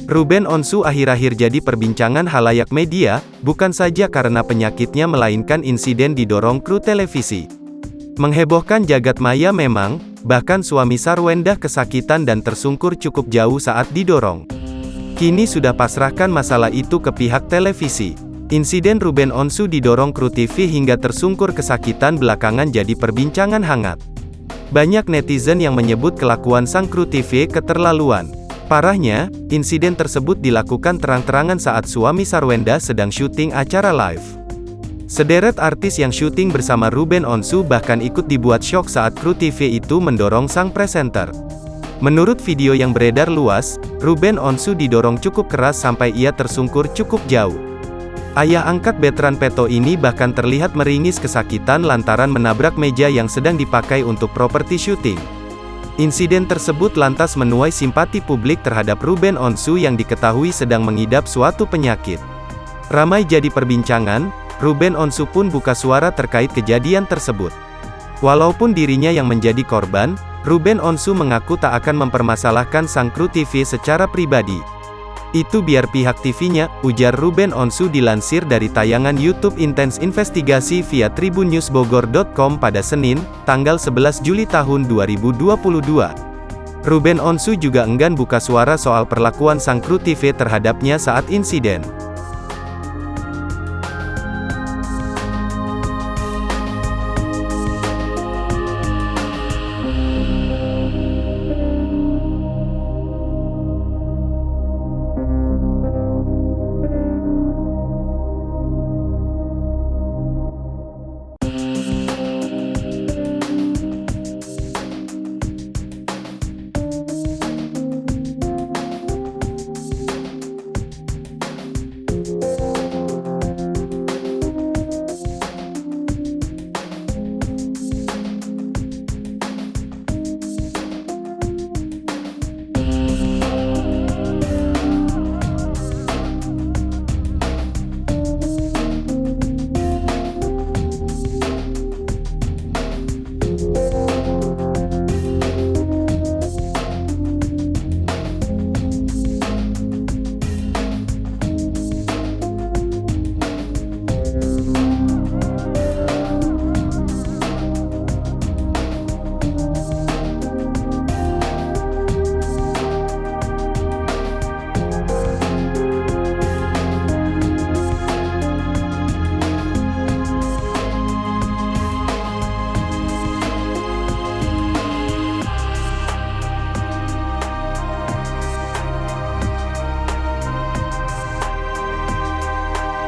Ruben Onsu akhir-akhir jadi perbincangan halayak media, bukan saja karena penyakitnya melainkan insiden didorong kru televisi. Menghebohkan jagat maya memang, bahkan suami Sarwendah kesakitan dan tersungkur cukup jauh saat didorong. Kini sudah pasrahkan masalah itu ke pihak televisi. Insiden Ruben Onsu didorong kru TV hingga tersungkur kesakitan belakangan jadi perbincangan hangat. Banyak netizen yang menyebut kelakuan sang kru TV keterlaluan. Parahnya, insiden tersebut dilakukan terang-terangan saat suami Sarwendah sedang syuting acara live. Sederet artis yang syuting bersama Ruben Onsu bahkan ikut dibuat syok saat kru TV itu mendorong sang presenter. Menurut video yang beredar luas, Ruben Onsu didorong cukup keras sampai ia tersungkur cukup jauh. Ayah angkat Bertrand Peto ini bahkan terlihat meringis kesakitan lantaran menabrak meja yang sedang dipakai untuk properti syuting. Insiden tersebut lantas menuai simpati publik terhadap Ruben Onsu yang diketahui sedang mengidap suatu penyakit. Ramai jadi perbincangan, Ruben Onsu pun buka suara terkait kejadian tersebut. Walaupun dirinya yang menjadi korban, Ruben Onsu mengaku tak akan mempermasalahkan sang kru TV secara pribadi. Itu biar pihak TV-nya, ujar Ruben Onsu dilansir dari tayangan YouTube Intens Investigasi via tribunnewsbogor.com pada Senin, tanggal 11 Juli tahun 2022. Ruben Onsu juga enggan buka suara soal perlakuan sang kru TV terhadapnya saat insiden.